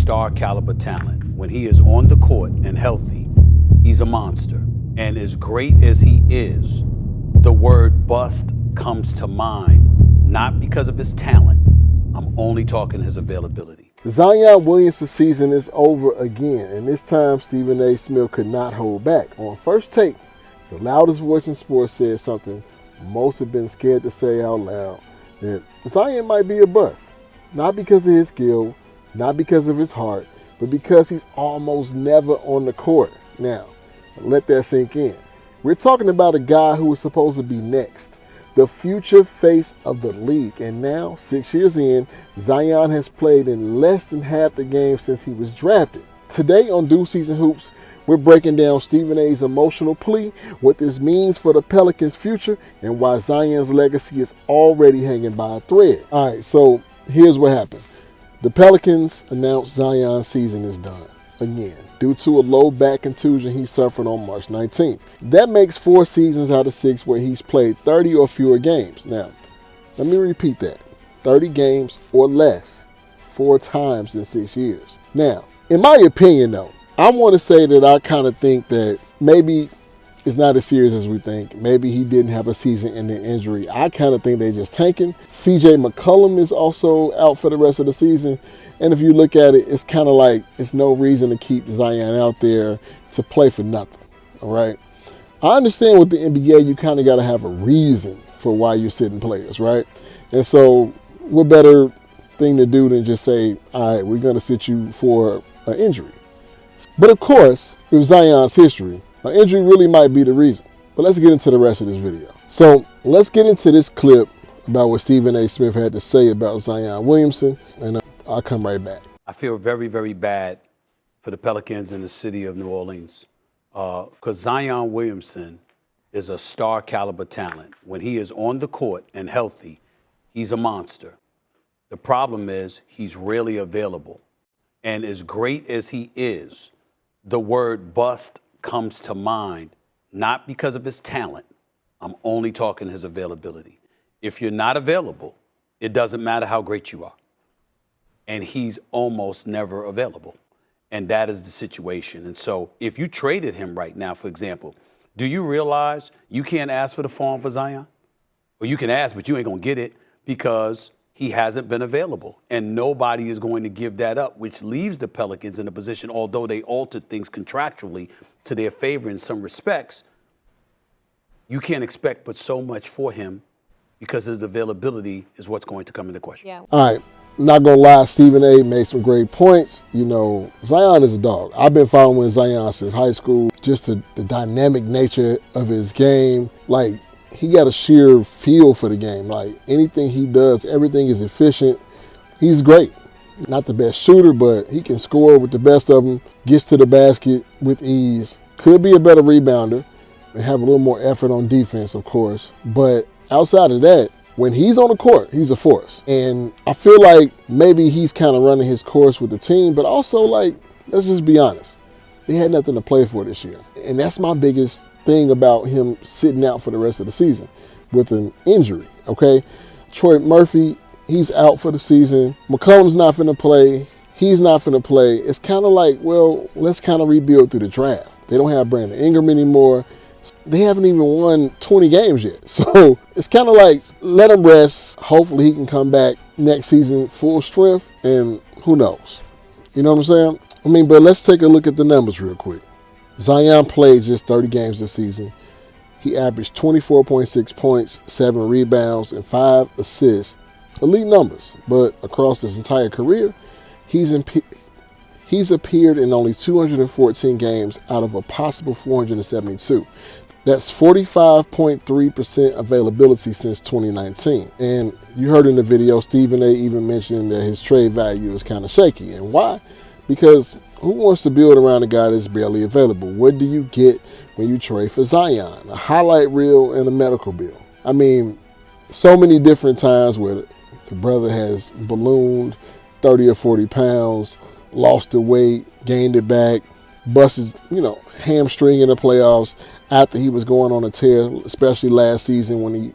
star caliber talent. When he is on the court and healthy, he's a monster. And as great as he is, the word bust comes to mind, not because of his talent. I'm only talking his availability. Zion Williamson's season is over again, and this time Stephen A. Smith could not hold back. On First Take, the loudest voice in sports said something most have been scared to say out loud, that Zion might be a bust. Not because of his skill, not because of his heart, but because he's almost never on the court. Now, let that sink in. We're talking about a guy who was supposed to be next, the future face of the league. And now, 6 years in, Zion has played in less than half the games since he was drafted. Today on Due Season Hoops, we're breaking down Stephen A's emotional plea, what this means for the Pelicans' future, and why Zion's legacy is already hanging by a thread. All right, so here's what happened. The Pelicans announced Zion's season is done again due to a low back contusion he suffered on March 19th. That makes 4 seasons out of 6 where he's played 30 or fewer games. Now, let me repeat that. 30 games or less 4 times in 6 years. Now, in my opinion though, I want to say that I kind of think that maybe it's not as serious as we think. Maybe he didn't have a season-ending injury. I kind of think they're just tanking. C.J. McCollum is also out for the rest of the season. And if you look at it, it's kind of like it's no reason to keep Zion out there to play for nothing. All right? I understand with the NBA, you kind of got to have a reason for why you're sitting players, right? And so what better thing to do than just say, all right, we're going to sit you for an injury. But of course, with Zion's history, an injury really might be the reason. But let's get into the rest of this video. So let's get into this clip about what Stephen A. Smith had to say about Zion Williamson, and I'll come right back. I feel very, very bad for the Pelicans in the city of New Orleans because Zion Williamson is a star caliber talent. When he is on the court and healthy, he's a monster. The problem is he's rarely available. And as great as he is, the word bust comes to mind, not because of his talent. I'm only talking his availability. If you're not available, it doesn't matter how great you are. And he's almost never available. And that is the situation. And so if you traded him right now, for example, do you realize you can't ask for the farm for Zion? Or you can ask, but you ain't going to get it because he hasn't been available. And nobody is going to give that up, which leaves the Pelicans in a position, although they altered things contractually to their favor in some respects, you can't expect but so much for him because his availability is what's going to come into question. Yeah. All right. Not going to lie, Stephen A. made some great points. You know, Zion is a dog. I've been following Zion since high school. Just the dynamic nature of his game. Like, he got a sheer feel for the game. Like, anything he does, everything is efficient. He's great. Not the best shooter, but he can score with the best of them. Gets to the basket with ease. Could be a better rebounder and have a little more effort on defense, of course. But outside of that, when he's on the court, he's a force. And I feel like maybe he's kind of running his course with the team, but also, like, let's just be honest. They had nothing to play for this year. And that's my biggest thing about him sitting out for the rest of the season with an injury, okay? Troy Murphy, he's out for the season. McCollum's not finna play. He's not finna play. It's kind of like, well, let's kind of rebuild through the draft. They don't have Brandon Ingram anymore. They haven't even won 20 games yet. So it's kind of like, let him rest. Hopefully he can come back next season full strength, and who knows? You know what I'm saying? I mean, but let's take a look at the numbers real quick. Zion played just 30 games this season. He averaged 24.6 points, 7 rebounds, and 5 assists. Elite numbers, but across his entire career, he's appeared in only 214 games out of a possible 472. That's 45.3% availability since 2019. And you heard in the video, Stephen A. even mentioned that his trade value is kind of shaky. And why? Because who wants to build around a guy that's barely available? What do you get when you trade for Zion? A highlight reel and a medical bill. I mean, so many different times where the brother has ballooned 30 or 40 pounds, lost the weight, gained it back, busted, hamstring in the playoffs after he was going on a tear, especially last season when he,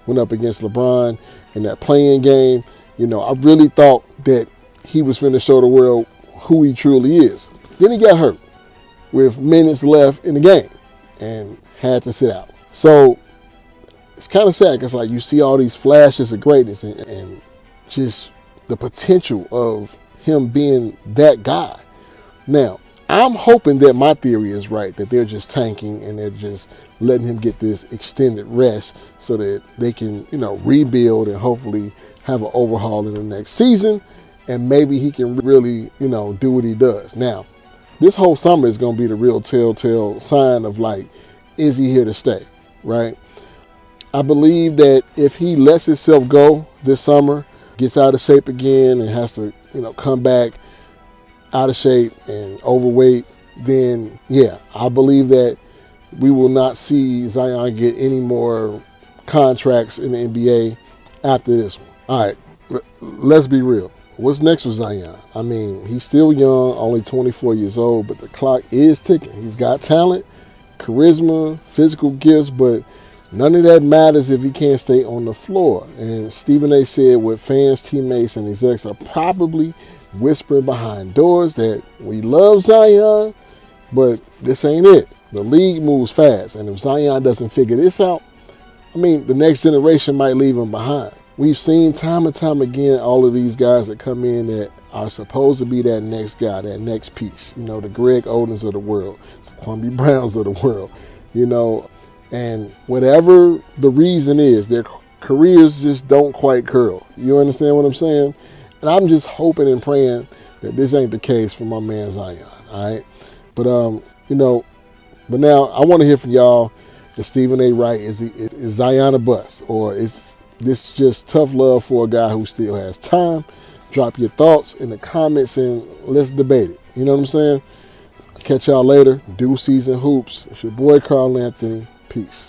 went up against LeBron in that play-in game. I really thought that he was finna show the world who he truly is. Then he got hurt with minutes left in the game and had to sit out. So it's kind of sad because like you see all these flashes of greatness and just the potential of him being that guy. Now, I'm hoping that my theory is right, that they're just tanking and they're just letting him get this extended rest so that they can, rebuild and hopefully have an overhaul in the next season, and maybe he can really, do what he does. Now, this whole summer is going to be the real telltale sign of like, is he here to stay, right? I believe that if he lets himself go this summer, gets out of shape again and has to, come back out of shape and overweight, then yeah, I believe that we will not see Zion get any more contracts in the NBA after this one. All right, let's be real. What's next for Zion? I mean, he's still young, only 24 years old, but the clock is ticking. He's got talent, charisma, physical gifts, but none of that matters if he can't stay on the floor. And Stephen A. said what fans, teammates, and execs are probably whispering behind doors that we love Zion, but this ain't it. The league moves fast, and if Zion doesn't figure this out, the next generation might leave him behind. We've seen time and time again all of these guys that come in that are supposed to be that next guy, that next piece. The Greg Odens of the world, the Kwame Browns of the world, and whatever the reason is, their careers just don't quite curl. You understand what I'm saying? And I'm just hoping and praying that this ain't the case for my man Zion, all right? But, but now I want to hear from y'all. Is Stephen A. right? Is Zion a bust? Or is this just tough love for a guy who still has time? Drop your thoughts in the comments and let's debate it. You know what I'm saying? Catch y'all later. Due season hoops. It's your boy Carl Anthony. Peace.